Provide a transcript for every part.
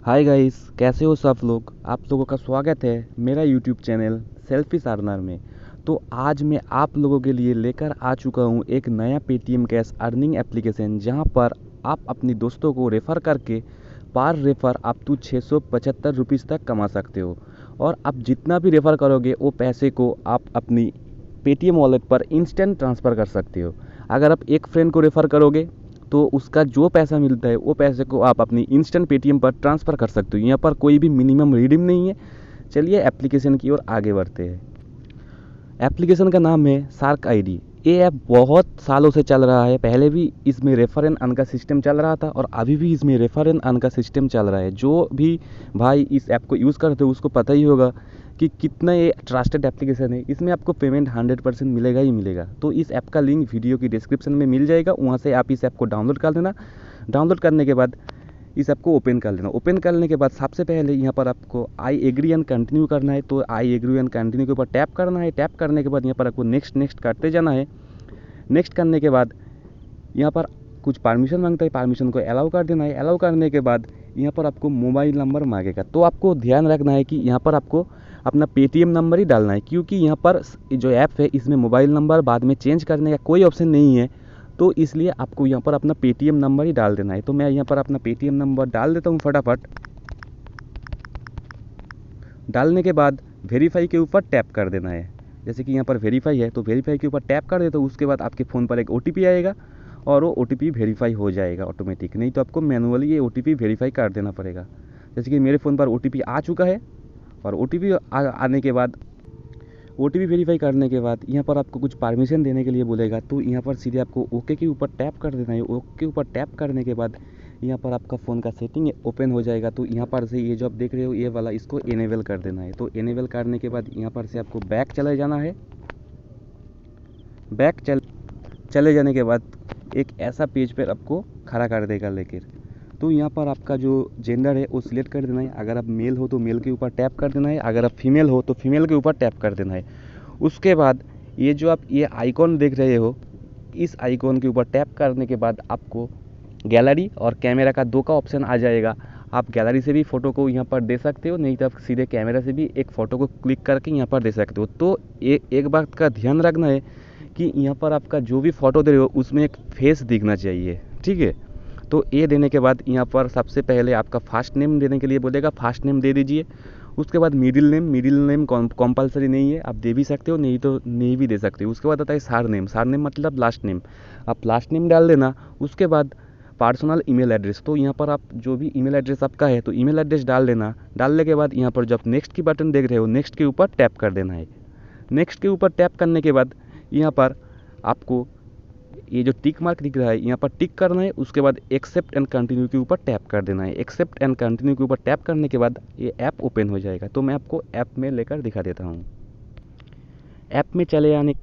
Hi guys, कैसे हो सब लोग। आप लोगों का स्वागत है मेरा यूट्यूब चैनल सेल्फिश अर्नर में। तो आज मैं आप लोगों के लिए लेकर आ चुका हूँ एक नया पेटीएम कैश अर्निंग एप्लीकेशन, जहाँ पर आप अपनी दोस्तों को रेफ़र करके पर रेफ़र अप टू 675 रुपीज़ तक कमा सकते हो। और आप जितना भी रेफ़र करोगे वो पैसे को आप अपनी पेटीएम वॉलेट पर इंस्टेंट ट्रांसफ़र कर सकते हो। अगर आप एक फ्रेंड को रेफ़र करोगे तो उसका जो पैसा मिलता है वो पैसे को आप अपनी इंस्टेंट पेटीएम पर ट्रांसफ़र कर सकते हो। यहाँ पर कोई भी मिनिमम रिडीम नहीं है। चलिए एप्लीकेशन की ओर आगे बढ़ते हैं। एप्लीकेशन का नाम है शार्क आईडी। ये ऐप बहुत सालों से चल रहा है। पहले भी इसमें रेफर एंड अर्न का सिस्टम चल रहा था और अभी भी इसमें रेफर एंड अर्न का सिस्टम चल रहा है। जो भी भाई इस ऐप को यूज़ करते हो उसको पता ही होगा कि कितना ये ट्रस्टेड एप्लीकेशन है। इसमें आपको पेमेंट 100% मिलेगा ही मिलेगा। तो इस ऐप का लिंक वीडियो की डिस्क्रिप्शन में मिल जाएगा, वहाँ से आप इस ऐप को डाउनलोड कर लेना। डाउनलोड करने के बाद इस ऐप को ओपन कर लेना। ओपन करने के बाद सबसे पहले यहाँ पर आपको आई एग्री एंड कंटिन्यू करना है। तो आई एग्री एंड कंटिन्यू के ऊपर टैप करना है। टैप करने के बाद यहाँ पर आपको नेक्स्ट नेक्स्ट करते जाना है। नेक्स्ट करने के बाद यहाँ पर कुछ परमिशन मांगता है, परमिशन को अलाउ कर देना है। अलाउ करने के बाद यहाँ पर आपको मोबाइल नंबर मांगेगा। तो आपको ध्यान रखना है कि यहाँ पर आपको अपना पेटीएम नंबर ही डालना है, क्योंकि यहाँ पर जो ऐप है इसमें मोबाइल नंबर बाद में चेंज करने का कोई ऑप्शन नहीं है। तो इसलिए आपको यहाँ पर अपना पेटीएम नंबर ही डाल देना है। तो मैं यहाँ पर अपना पेटीएम नंबर डाल देता हूँ फटाफट। डालने के बाद वेरीफाई के ऊपर टैप कर देना है। जैसे कि यहाँ पर वेरीफाई है तो वेरीफाई के ऊपर टैप कर देता हूँ। उसके बाद आपके फ़ोन पर एक ओटीपी आएगा और वो ओटीपी वेरीफाई हो जाएगा ऑटोमेटिक। नहीं तो आपको मैनुअली ये ओटीपी वेरीफाई कर देना पड़ेगा। जैसे कि मेरे फ़ोन पर ओटीपी आ चुका है और ओटीपी आने के बाद ओटीपी वेरीफाई करने के बाद यहाँ पर आपको कुछ परमिशन देने के लिए बोलेगा। तो यहाँ पर सीधे आपको ओके के ऊपर टैप कर देना है। ओके के ऊपर टैप करने के बाद यहाँ पर आपका फ़ोन का सेटिंग ओपन हो जाएगा। तो यहाँ पर से ये जो आप देख रहे हो ये वाला, इसको इनेबल कर देना है। तो इनेबल करने के बाद यहाँ पर से आपको बैक चले जाना है। बैक चले जाने के बाद एक ऐसा पेज पर आपको खड़ा कर देगा लेकर। तो यहाँ पर आपका जो जेंडर है वो सिलेक्ट कर देना है। अगर आप मेल हो तो मेल के ऊपर टैप कर देना है। अगर आप फीमेल हो तो फीमेल के ऊपर टैप कर देना है। उसके बाद ये जो आप ये आइकॉन देख रहे हो, इस आइकॉन के ऊपर टैप करने के बाद आपको गैलरी और कैमरा का दो का ऑप्शन आ जाएगा। आप गैलरी से भी फ़ोटो को यहाँ पर दे सकते हो, नहीं तो आप सीधे कैमरा से भी एक फ़ोटो को क्लिक करके यहाँ पर दे सकते हो। तो एक बात का ध्यान रखना है कि यहाँ पर आपका जो भी फ़ोटो दे रहे हो उसमें एक फेस दिखना चाहिए, ठीक है। तो ये देने के बाद यहाँ पर सबसे पहले आपका फर्स्ट नेम देने के लिए बोलेगा, फर्स्ट नेम दे दीजिए। उसके बाद मिडिल नेम कंपलसरी नहीं है, आप दे भी सकते हो, नहीं तो नहीं भी दे सकते हो। उसके बाद आता है सार नेम मतलब लास्ट नेम, आप लास्ट नेम डाल देना। उसके बाद पर्सनल ईमेल एड्रेस, तो यहाँ पर आप जो भी ईमेल एड्रेस आपका है तो ईमेल एड्रेस डाल देना। डालने के बाद यहाँ पर जब नेक्स्ट की बटन देख रहे हो, नेक्स्ट के ऊपर टैप कर देना है। नेक्स्ट के ऊपर टैप करने के बाद यहाँ पर आपको ये जो टिक मार्क दिख रहा है यहाँ पर टिक करना है। उसके बाद एक्सेप्ट एंड कंटिन्यू के ऊपर टैप कर देना है। एक्सेप्ट एंड कंटिन्यू के ऊपर टैप करने के बाद ये ऐप ओपन हो जाएगा। तो मैं आपको ऐप में लेकर दिखा देता हूँ। ऐप में चले आने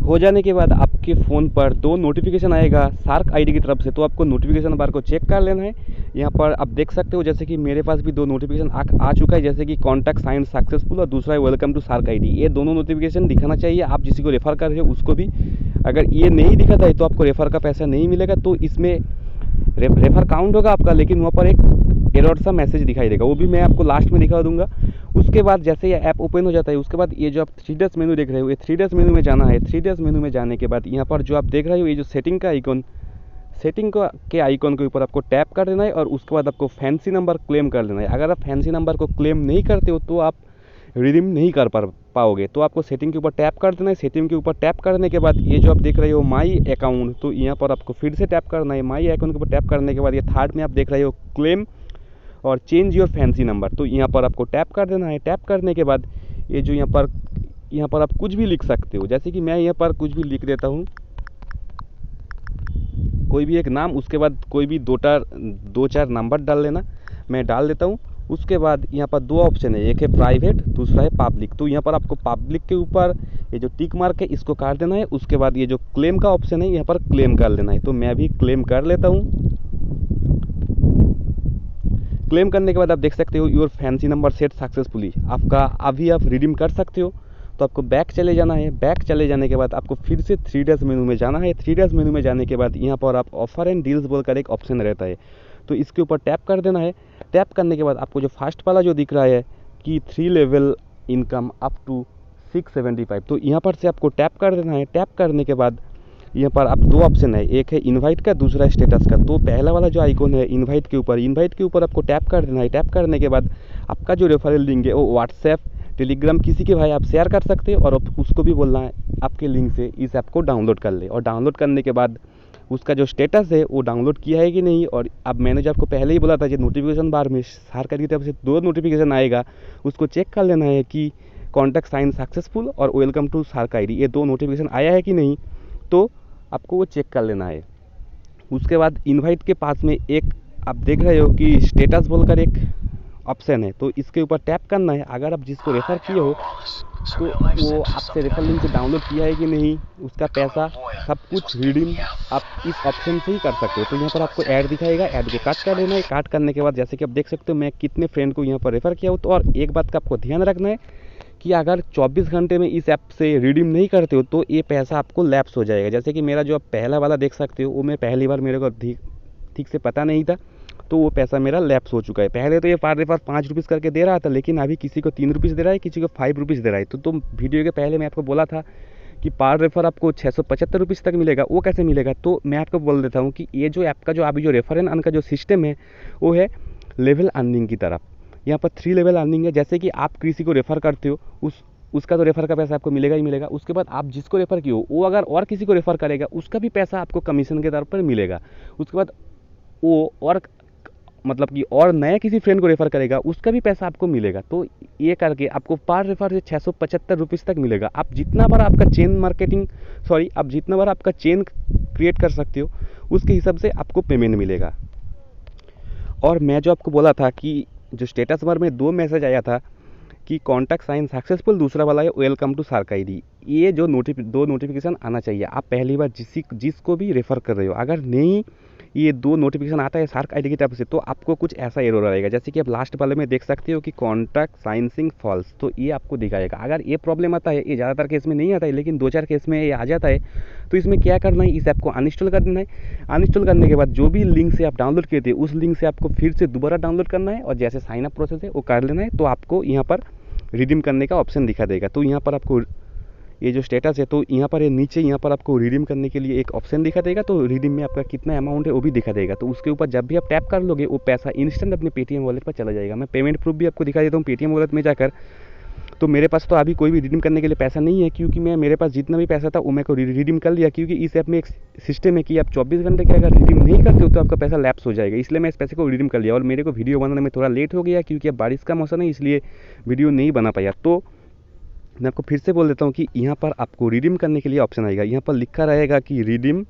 हो जाने के बाद आपके फ़ोन पर दो नोटिफिकेशन आएगा शार्क आईडी की तरफ से। तो आपको नोटिफिकेशन बार को चेक कर लेना है। यहाँ पर आप देख सकते हो जैसे कि मेरे पास भी दो नोटिफिकेशन आ चुका है, जैसे कि कॉन्टैक्ट साइन सक्सेसफुल और दूसरा है वेलकम टू शार्क आईडी। ये दोनों नोटिफिकेशन दिखाना चाहिए आप जिसी को रेफ़र कर रहे हो उसको भी। अगर ये नहीं दिखाता है तो आपको रेफ़र का पैसा नहीं मिलेगा। तो इसमें रेफ़र काउंट होगा आपका, लेकिन वहाँ पर एक एरर सा मैसेज दिखाई देगा, वो भी मैं आपको लास्ट में दिखा दूंगा। उसके बाद जैसे ये ऐप ओपन हो जाता है उसके बाद ये जो आप 3 मेनू देख रहे हो, ये 3 मेनू में जाना है। 3 मेनू में जाने के बाद यहाँ पर जो आप देख रहे हो ये जो सेटिंग का आइकॉन, सेटिंग के आइकॉन के ऊपर आपको टैप कर देना है और उसके बाद आपको फैंसी नंबर क्लेम कर देना है। अगर आप फैंसी नंबर को क्लेम नहीं करते हो तो आप रिडीम नहीं कर पाओगे। तो आपको सेटिंग के ऊपर टैप कर देना है। सेटिंग के ऊपर टैप करने के बाद ये जो आप देख रहे हो माई अकाउंट, तो यहाँ पर आपको फिर से टैप करना है। माई अकाउंट के ऊपर टैप करने के बाद ये थर्ड में आप देख रहे हो क्लेम और चेंज योर फैंसी नंबर, तो यहाँ पर आपको टैप कर देना है। टैप करने के बाद ये जो यहाँ पर आप कुछ भी लिख सकते हो, जैसे कि मैं यहाँ पर कुछ भी लिख देता हूँ, कोई भी एक नाम, उसके बाद कोई भी दो चार नंबर डाल लेना। मैं डाल देता हूँ। उसके बाद यहाँ पर दो ऑप्शन है, एक है प्राइवेट दूसरा है पब्लिक। तो यहाँ पर आपको पब्लिक के ऊपर ये जो टिक मार्क है इसको काट देना है। उसके बाद ये जो क्लेम का ऑप्शन है यहाँ पर क्लेम कर लेना है। तो मैं भी क्लेम कर लेता हूँ। क्लेम करने के बाद आप देख सकते हो your fancy number set successfully, आपका अभी आप रिडीम कर सकते हो। तो आपको बैक चले जाना है। बैक चले जाने के बाद आपको फिर से 3 मेनू में जाना है। 3 मेनू में जाने के बाद यहाँ पर आप ऑफर एंड डील्स बोलकर एक ऑप्शन रहता है, तो इसके ऊपर टैप कर देना है। टैप करने के बाद आपको जो फर्स्ट वाला जो दिख रहा है कि 3 लेवल इनकम अप टू 675, तो यहाँ पर से आपको टैप कर देना है। टैप करने के बाद यहाँ पर आप दो ऑप्शन है, एक है इनवाइट का, दूसरा स्टेटस का। तो पहला वाला जो आइकॉन है इनवाइट के ऊपर आपको टैप कर देना है। टैप करने के बाद आपका जो रेफरल लिंक है वो व्हाट्सएप, टेलीग्राम किसी के भाई आप शेयर कर सकते हो और उसको भी बोलना है आपके लिंक से इस ऐप को डाउनलोड कर ले। और डाउनलोड करने के बाद उसका जो स्टेटस है वो डाउनलोड किया है कि नहीं, और अब मैंने जो आपको पहले ही बोला था, जो नोटिफिकेशन बार में सरकार की तरफ से 2 नोटिफिकेशन आएगा, उसको चेक कर लेना है कि कॉन्टैक्ट साइन सक्सेसफुल और वेलकम टू सार्क आईडी, ये 2 नोटिफिकेशन आया है कि नहीं, तो आपको वो चेक कर लेना है। उसके बाद इनवाइट के पास में एक आप देख रहे हो कि स्टेटस बोलकर एक ऑप्शन है, तो इसके ऊपर टैप करना है। अगर आप जिसको रेफ़र किए हो तो वो आपसे रेफर लिंक से डाउनलोड किया है कि नहीं, उसका पैसा सब कुछ रिडीम आप इस ऑप्शन से ही कर सकते हो। तो यहाँ पर आपको ऐड दिखाएगा, ऐड को काट कर लेना है। काट करने के बाद जैसे कि आप देख सकते हो मैं कितने फ्रेंड को यहाँ पर रेफ़र किया हो। तो और एक बात का आपको ध्यान रखना है कि अगर 24 घंटे में इस ऐप से रिडीम नहीं करते हो तो ये पैसा आपको लैप्स हो जाएगा। जैसे कि मेरा जो आप पहला वाला देख सकते हो वो मैं पहली बार मेरे को ठीक से पता नहीं था, तो वो पैसा मेरा लैप्स हो चुका है। पहले तो ये पर रेफर 5 रुपीज़ करके दे रहा था, लेकिन अभी किसी को 3 रुपीज़ दे रहा है, किसी को 5 रुपीज़ दे रहा है। तो वीडियो के पहले मैं आपको बोला था कि पर रेफर आपको 675 रुपीज़ तक मिलेगा। वो कैसे मिलेगा, तो मैं आपको बोल देता हूँ कि ये जो ऐप का जो अभी जो रेफर एंड अर्न का जो सिस्टम है वो है लेवल अर्निंग की तरफ। यहाँ पर 3 लेवल अर्निंग है। जैसे कि आप किसी को रेफ़र करते हो उसका तो रेफ़र का पैसा आपको मिलेगा ही मिलेगा। उसके बाद आप जिसको रेफ़र किए हो वो अगर और किसी को रेफ़र करेगा उसका भी पैसा आपको कमीशन के तौर पर मिलेगा। उसके बाद वो और मतलब कि और नया किसी फ्रेंड को रेफ़र करेगा उसका भी पैसा आपको मिलेगा। तो ये करके आपको पर रेफ़र से 675 रुपीज़ तक मिलेगा। आप जितना बार आपका आप जितना बार आपका चेन क्रिएट कर सकते हो उसके हिसाब से आपको पेमेंट मिलेगा। और मैं जो आपको बोला था कि जो स्टेटस बार में 2 मैसेज आया था कि कॉन्टैक्ट साइन सक्सेसफुल, दूसरा वाला है वेलकम टू सार्क आईडी, ये जो 2 नोटिफिकेशन आना चाहिए। आप पहली बार जिसको भी रेफ़र कर रहे हो, अगर नहीं ये 2 नोटिफिकेशन आता है सार्क आईडी की तरफ से, तो आपको कुछ ऐसा एरर आएगा। जैसे कि आप लास्ट वाले में देख सकते हो कि कॉन्टैक्ट साइनिंग फॉल्स, तो ये आपको दिखाएगा। अगर ये प्रॉब्लम आता है, ये ज़्यादातर केस में नहीं आता है, लेकिन 2-4 केस में ये आ जाता है, तो इसमें क्या करना है, इस ऐप को अनइंस्टॉल कर देना है। अनइंस्टॉल करने के बाद जो भी लिंक से आप डाउनलोड किए थे उस लिंक से आपको फिर से दोबारा डाउनलोड करना है और जैसे साइन अप प्रोसेस है वो कर लेना है। तो आपको यहाँ पर रिडीम करने का ऑप्शन दिखा देगा। तो यहाँ पर आपको ये जो स्टेटस है, तो यहाँ पर नीचे यहाँ पर आपको रिडीम करने के लिए एक ऑप्शन दिखा देगा। तो रिडीम में आपका कितना अमाउंट है वो भी दिखा देगा। तो उसके ऊपर जब भी आप टैप कर लोगे वो पैसा इंस्टेंट अपने पेटीएम वॉलेट पर चला जाएगा। मैं पेमेंट प्रूफ भी आपको दिखा देता हूँ पेटीएम वॉलेट में जाकर। तो मेरे पास तो अभी कोई भी रिडीम करने के लिए पैसा नहीं है, क्योंकि मेरे पास जितना भी पैसा था वो मैं को रिडीम कर लिया। क्योंकि इस ऐप में एक सिस्टम है कि आप 24 घंटे के अगर रिडीम नहीं करते हो तो आपका पैसा लैप्स हो जाएगा। इसलिए मैं इस पैसे को रिडीम कर लिया। और मेरे को वीडियो बनाने में थोड़ा लेट हो गया क्योंकि अब बारिश का मौसम है, इसलिए वीडियो नहीं बना पाया। तो मैं आपको फिर से बोल देता हूँ कि यहाँ पर आपको रिडीम करने के लिए ऑप्शन आएगा। यहाँ पर लिखा रहेगा कि रिडीम,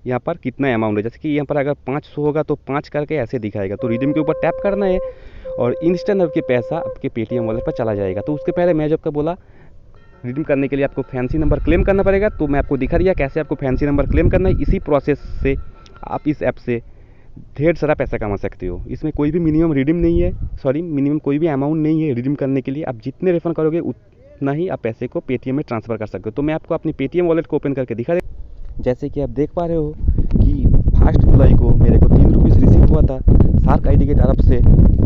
यहाँ पर कितना अमाउंट है। जैसे कि यहाँ पर अगर 500 होगा तो 5 करके ऐसे दिखाएगा। तो रिडीम के ऊपर टैप करना है और इंस्टेंट आपके पैसा आपके पेटीएम वॉलेट पर चला जाएगा। तो उसके पहले मैं जो आपको बोला रिडीम करने के लिए आपको फैंसी नंबर क्लेम करना पड़ेगा। तो मैं आपको दिखा दिया कैसे आपको फैंसी नंबर क्लेम करना है। इसी प्रोसेस से आप इस ऐप से ढेर सारा पैसा कमा सकते हो। इसमें कोई भी मिनिमम रिडीम नहीं है, मिनिमम कोई भी अमाउंट नहीं है रिडीम करने के लिए। आप जितने रेफर करोगे उतना ही आप पैसे को पेटीएम में ट्रांसफ़र कर सकते हो। तो मैं आपको अपनी पेटीएम वॉलेट को ओपन करके दिखा दे। जैसे कि आप देख पा रहे हो कि 1 जुलाई को मेरे को 3 रुपीज़ रिसीव हुआ था सार्क आईडी की तरफ से।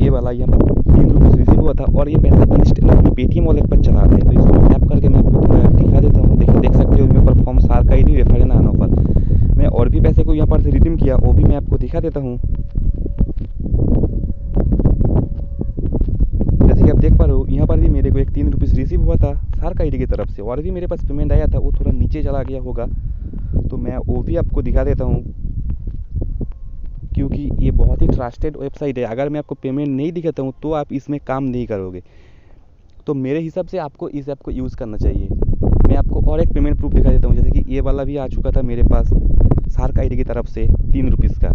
ये वाला यहाँ पर 3 रुपीज़ रिसीव हुआ था और ये पैसा इंस्टेंट अपनी पेटीएम वॉलेट पर चला है। तो इसको टैप करके मैं आपको दिखा देता हूँ। देख सकते हो मैं परफॉर्म सार्क ID refer and earn offer. मैं और भी पैसे को यहाँ पर से रिडीम किया, वो भी मैं आपको दिखा देता हूँ। जैसे कि आप देख पा रहे हो यहाँ पर भी मेरे को एक 3 रुपीज़ रिसीव हुआ था सार्क आईडी की तरफ से, और भी मेरे पास पेमेंट आया था, वो थोड़ा नीचे चला गया होगा। तो मैं वो भी आपको दिखा देता हूँ, क्योंकि ये बहुत ही ट्रस्टेड वेबसाइट है। अगर मैं आपको पेमेंट नहीं दिखाता हूँ तो आप इसमें काम नहीं करोगे। तो मेरे हिसाब से आपको इस ऐप को यूज़ करना चाहिए। मैं आपको और एक पेमेंट प्रूफ दिखा देता हूँ। जैसे कि ये वाला भी आ चुका था मेरे पास सार्क आईडी की तरफ से 3 रुपीज़ का।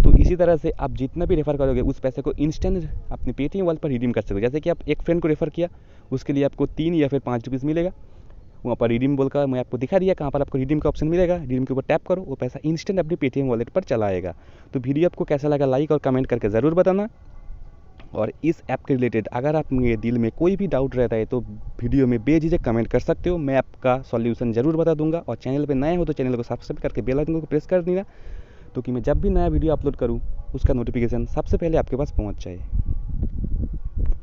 तो इसी तरह से आप जितना भी रेफ़र करोगे उस पैसे को इंस्टेंट अपने पेटीएम वॉलेट पर रिडीम कर सकते हो। जैसे कि आप एक फ्रेंड को रेफ़र किया, उसके लिए आपको 3 या फिर 5 रुपीज़ मिलेगा। वहाँ पर रिडीम बोलकर मैं आपको दिखा दिया कहाँ पर आपको रिडीम का ऑप्शन मिलेगा। रिडीम के ऊपर टैप करो, वो पैसा इंस्टेंट अपनी पेटीएम वॉलेट पर चला आएगा। तो वीडियो आपको कैसा लगा लाइक और कमेंट करके ज़रूर बताना। और इस ऐप के रिलेटेड अगर आपके दिल में कोई भी डाउट रहता है तो वीडियो में बेझिझक कमेंट कर सकते हो, मैं आपका सॉल्यूशन ज़रूर बता दूंगा। और चैनल पे नए हो तो चैनल को सब्सक्राइब करके बेल आइकन को प्रेस कर देना। तो कि मैं जब भी नया वीडियो अपलोड करूँ उसका नोटिफिकेशन सबसे पहले आपके पास पहुँच जाए।